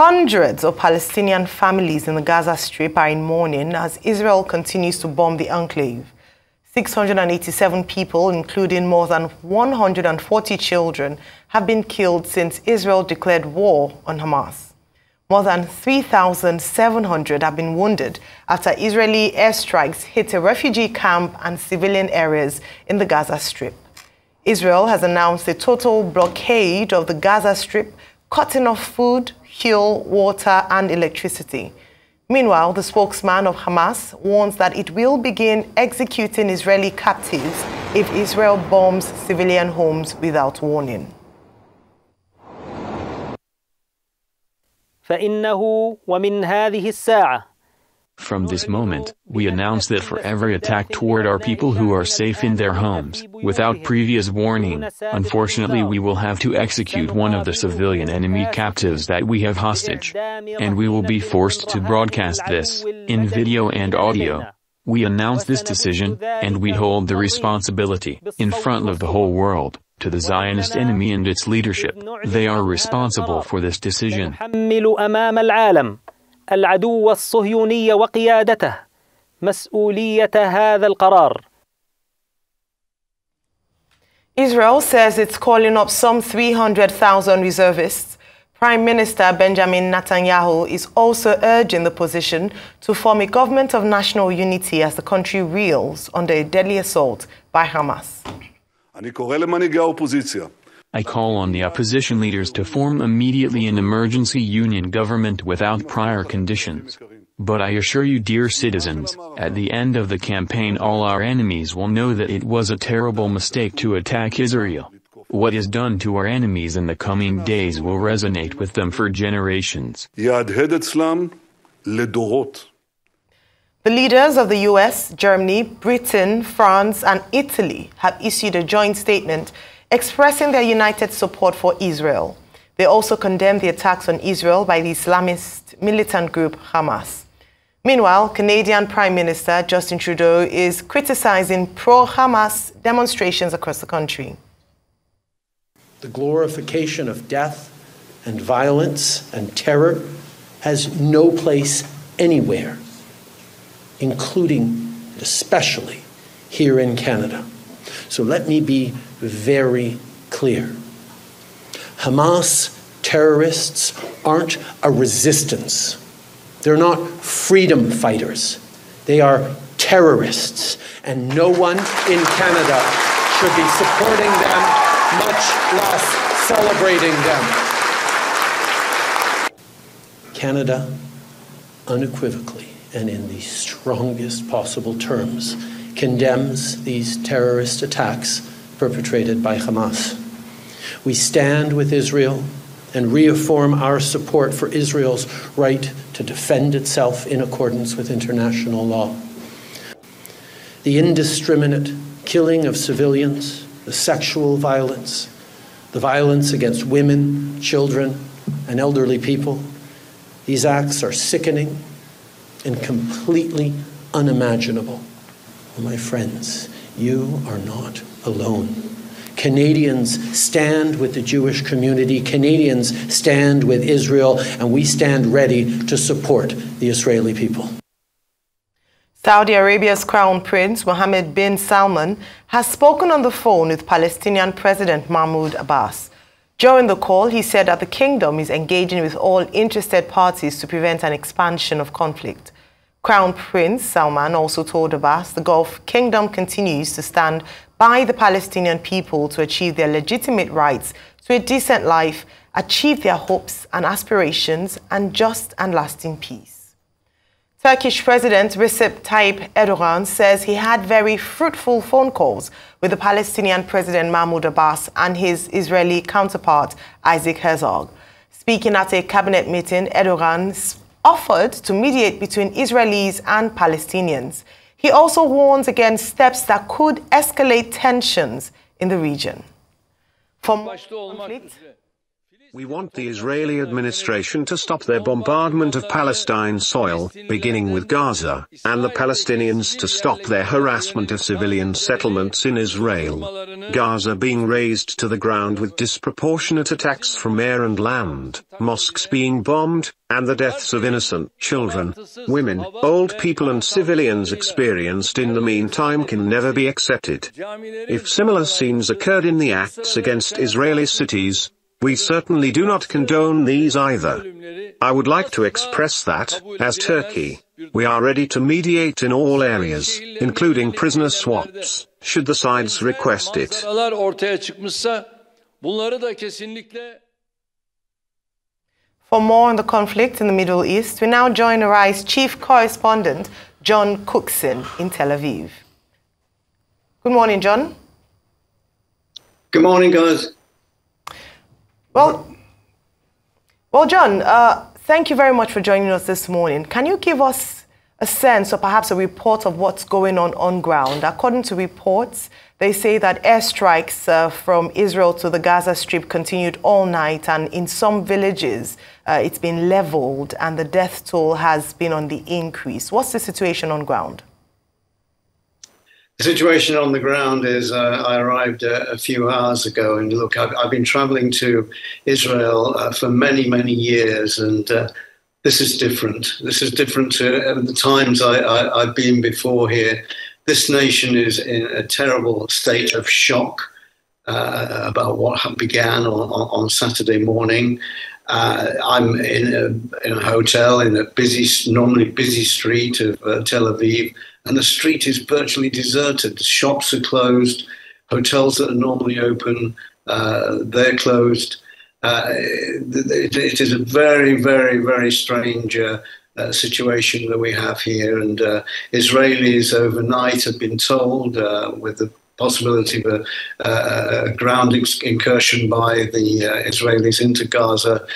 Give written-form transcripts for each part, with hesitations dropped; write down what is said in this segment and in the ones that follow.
Hundreds of Palestinian families in the Gaza Strip are in mourning as Israel continues to bomb the enclave. 687 people, including more than 140 children, have been killed since Israel declared war on Hamas. More than 3,700 have been wounded after Israeli airstrikes hit a refugee camp and civilian areas in the Gaza Strip. Israel has announced a total blockade of the Gaza Strip, cutting off food, fuel, water, and electricity. Meanwhile, the spokesman of Hamas warns that it will begin executing Israeli captives if Israel bombs civilian homes without warning. فإنه ومن هذه الساعة. From this moment, we announce that for every attack toward our people who are safe in their homes, without previous warning, unfortunately we will have to execute one of the civilian enemy captives that we have hostage. And we will be forced to broadcast this, in video and audio. We announce this decision, and we hold the responsibility, in front of the whole world, to the Zionist enemy and its leadership. They are responsible for this decision. العدو الصهيوني وقيادته مسؤولية هذا القرار. Israel says it's calling up some 300,000 reservists. Prime Minister Benjamin Netanyahu is also urging the opposition to form a government of national unity as the country reels under a deadly assault by Hamas. I call on the opposition leaders to form immediately an emergency union government without prior conditions. But I assure you, dear citizens, at the end of the campaign all our enemies will know that it was a terrible mistake to attack Israel. What is done to our enemies in the coming days will resonate with them for generations. The leaders of the US, Germany, Britain, France, and Italy have issued a joint statement expressing their united support for Israel. They also condemned the attacks on Israel by the Islamist militant group Hamas. Meanwhile, Canadian Prime Minister Justin Trudeau is criticizing pro-Hamas demonstrations across the country. The glorification of death and violence and terror has no place anywhere, including, especially, here in Canada. So let me be very clear. Hamas terrorists aren't a resistance. They're not freedom fighters. They are terrorists, and no one in Canada should be supporting them, much less celebrating them. Canada unequivocally and in the strongest possible terms condemns these terrorist attacks perpetrated by Hamas. We stand with Israel and reaffirm our support for Israel's right to defend itself in accordance with international law. The indiscriminate killing of civilians, the sexual violence, the violence against women, children, and elderly people, these acts are sickening and completely unimaginable. My friends, you are not alone. Canadians stand with the Jewish community. Canadians stand with Israel, and we stand ready to support the Israeli people. Saudi Arabia's Crown Prince Mohammed bin Salman has spoken on the phone with Palestinian President Mahmoud Abbas. During the call, he said that the kingdom is engaging with all interested parties to prevent an expansion of conflict. Crown Prince Salman also told Abbas the Gulf Kingdom continues to stand by the Palestinian people to achieve their legitimate rights to a decent life, achieve their hopes and aspirations, and just and lasting peace. Turkish President Recep Tayyip Erdogan says he had very fruitful phone calls with the Palestinian President Mahmoud Abbas and his Israeli counterpart Isaac Herzog. Speaking at a cabinet meeting, Erdogan offered to mediate between Israelis and Palestinians. He also warns against steps that could escalate tensions in the region. For more conflict, We want the Israeli administration to stop their bombardment of Palestine soil, beginning with Gaza, and the Palestinians to stop their harassment of civilian settlements in Israel. Gaza being razed to the ground with disproportionate attacks from air and land, mosques being bombed, and the deaths of innocent children, women, old people and civilians experienced in the meantime can never be accepted. If similar scenes occurred in the acts against Israeli cities, we certainly do not condone these either. I would like to express that, as Turkey, we are ready to mediate in all areas, including prisoner swaps, should the sides request it. For more on the conflict in the Middle East, we now join Arai's chief correspondent, John Cookson, in Tel Aviv. Good morning, John. Good morning, guys. Well, John, thank you very much for joining us this morning. Can you give us a sense or perhaps a report of what's going on ground? According to reports, they say that airstrikes from Israel to the Gaza Strip continued all night, and in some villages it's been leveled and the death toll has been on the increase. What's the situation on ground? The situation on the ground is I arrived a few hours ago, and look, I've been traveling to Israel for many, many years, and this is different. This is different to the times I've been before here. This nation is in a terrible state of shock about what began on Saturday morning. I'm in a hotel in a normally busy street of Tel Aviv, and the street is virtually deserted. The shops are closed. Hotels that are normally open, they're closed. It is a very, very, very strange situation that we have here, and Israelis overnight have been told, with the possibility of a ground incursion by the Israelis into Gaza,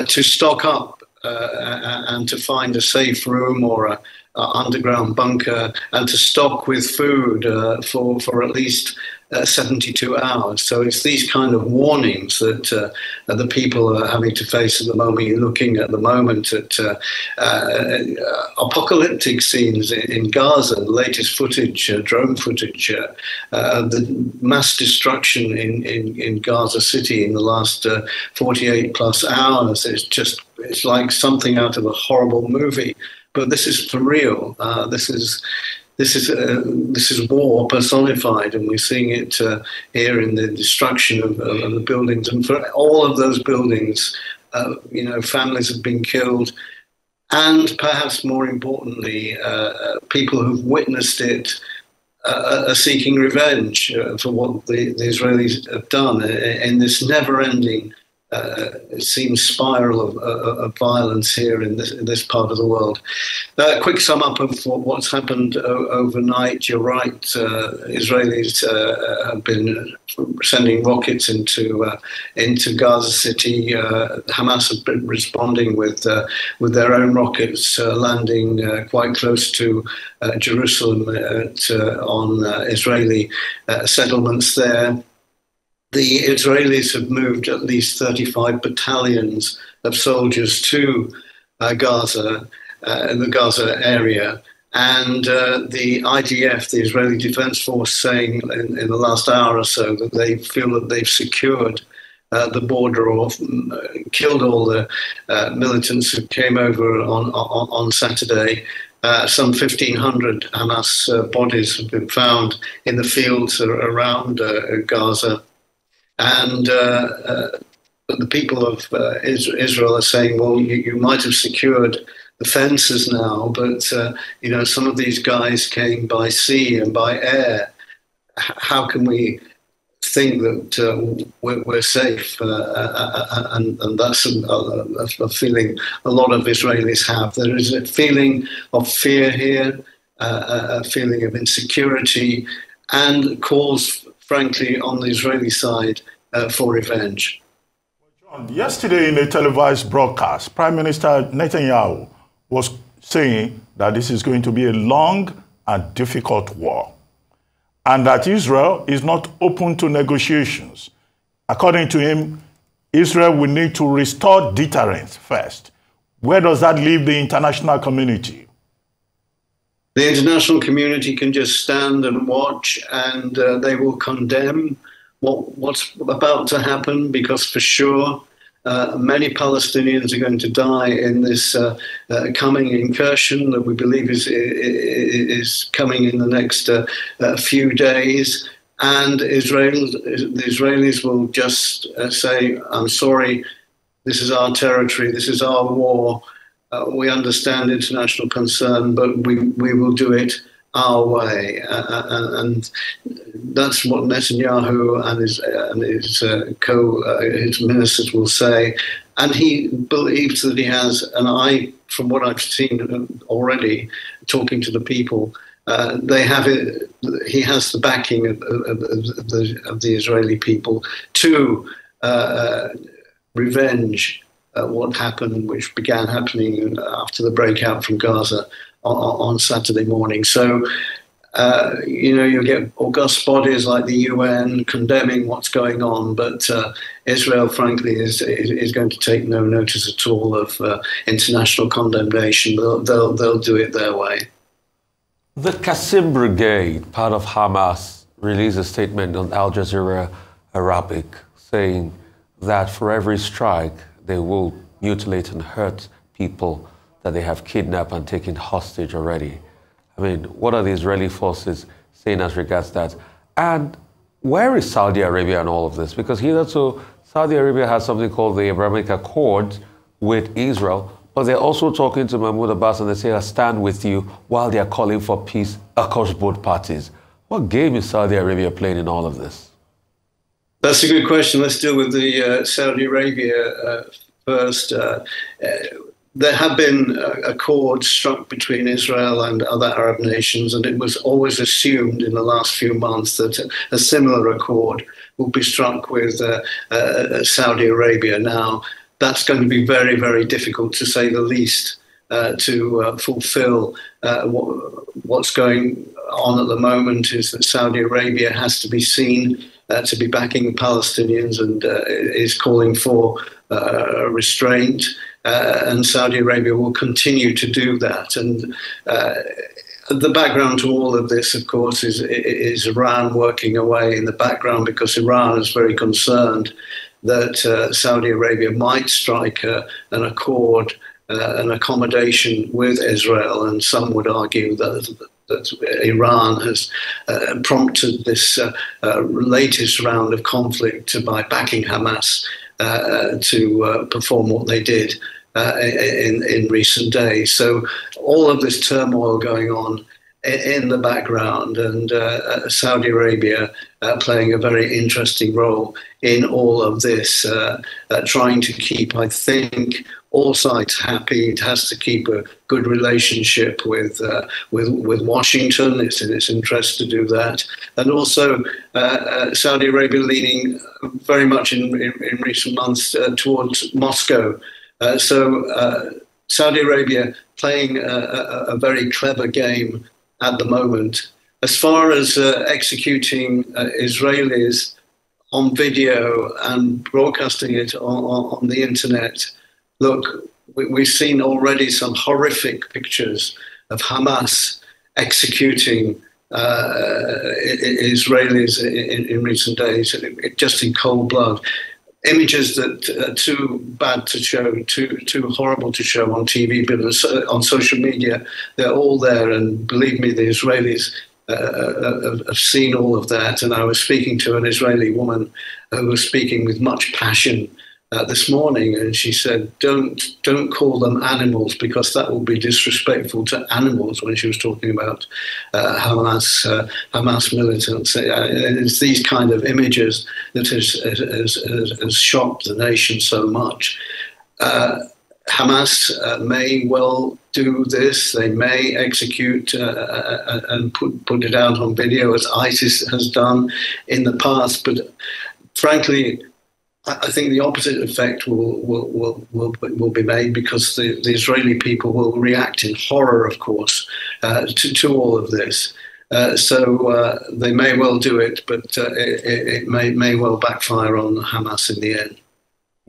to stock up and to find a safe room or a underground bunker, and to stock with food for at least 72 hours. So it's these kind of warnings that the people are having to face at the moment. You're looking at the moment at apocalyptic scenes in Gaza, the latest footage, drone footage, the mass destruction in Gaza City in the last 48 plus hours. It's like something out of a horrible movie. But this is for real. This is war personified, and we're seeing it here in the destruction of the buildings. And for all of those buildings, families have been killed, and perhaps more importantly, people who've witnessed it are seeking revenge for what the Israelis have done in this never-ending. It seems spiral of violence here in this part of the world. Quick sum up of what's happened overnight. You're right. Israelis have been sending rockets into Gaza City. Hamas have been responding with their own rockets, landing quite close to Jerusalem on Israeli settlements there. The Israelis have moved at least 35 battalions of soldiers to Gaza, in the Gaza area. And the IDF, the Israeli Defense Force, saying in the last hour or so that they feel that they've secured the border or killed all the militants who came over on Saturday. Some 1,500 Hamas bodies have been found in the fields around Gaza. And the people of Israel are saying, well, you might have secured the fences now, but some of these guys came by sea and by air. How can we think that we're safe? And that's a feeling a lot of Israelis have. There is a feeling of fear here, a feeling of insecurity, and calls, frankly, on the Israeli side for revenge. Yesterday in a televised broadcast, Prime Minister Netanyahu was saying that this is going to be a long and difficult war, and that Israel is not open to negotiations. According to him, Israel will need to restore deterrence first. Where does that leave the international community? The international community can just stand and watch, and they will condemn what's about to happen, because for sure many Palestinians are going to die in this coming incursion that we believe is coming in the next few days. And the Israelis will just say, I'm sorry, this is our territory, this is our war. We understand international concern, but we will do it our way. And that's what Netanyahu and his ministers will say. And he believes that he has, and from what I've seen already, talking to the people, he has the backing of the Israeli people to revenge what happened, which began happening after the breakout from Gaza on Saturday morning. So, you get august bodies like the UN condemning what's going on, but Israel, frankly, is going to take no notice at all of international condemnation. They'll do it their way. The Qasim Brigade, part of Hamas, released a statement on Al Jazeera Arabic saying that for every strike, they will mutilate and hurt people that they have kidnapped and taken hostage already. I mean, what are the Israeli forces saying as regards that? And where is Saudi Arabia in all of this? Because hitherto, Saudi Arabia has something called the Abrahamic Accord with Israel, but they're also talking to Mahmoud Abbas and they say, I stand with you, while they are calling for peace across both parties. What game is Saudi Arabia playing in all of this? That's a good question. Let's deal with the Saudi Arabia first. There have been accords struck between Israel and other Arab nations, and it was always assumed in the last few months that a similar accord will be struck with Saudi Arabia. Now, that's going to be very, very difficult, to say the least, to fulfill. What's going on at the moment is that Saudi Arabia has to be seen to be backing the Palestinians and is calling for restraint. And Saudi Arabia will continue to do that. And the background to all of this, of course, is Iran working away in the background, because Iran is very concerned that Saudi Arabia might strike an accord, an accommodation with Israel. And some would argue that Iran has prompted this latest round of conflict by backing Hamas to perform what they did in recent days. So all of this turmoil going on in the background, and Saudi Arabia playing a very interesting role in all of this, trying to keep, I think, all sides happy. It has to keep a good relationship with Washington. It's in its interest to do that. And also Saudi Arabia leaning very much in recent months towards Moscow. So Saudi Arabia playing a very clever game at the moment. As far as executing Israelis on video and broadcasting it on the internet, look, we've seen already some horrific pictures of Hamas executing Israelis in recent days, just in cold blood. Images that are too bad to show, too horrible to show on TV, but on social media, they're all there. And believe me, the Israelis have seen all of that. And I was speaking to an Israeli woman who was speaking with much passion this morning, and she said, don't call them animals, because that will be disrespectful to animals, when she was talking about Hamas militants. It's these kind of images that has shocked the nation so much. Hamas may well do this. They may execute and put it out on video, as ISIS has done in the past. But frankly, I think the opposite effect will be made, because the Israeli people will react in horror, of course, to all of this. So they may well do it, but it may well backfire on Hamas in the end.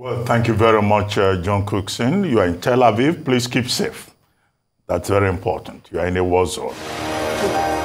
Well, thank you very much, John Cookson. You are in Tel Aviv. Please keep safe. That's very important. You are in a war zone.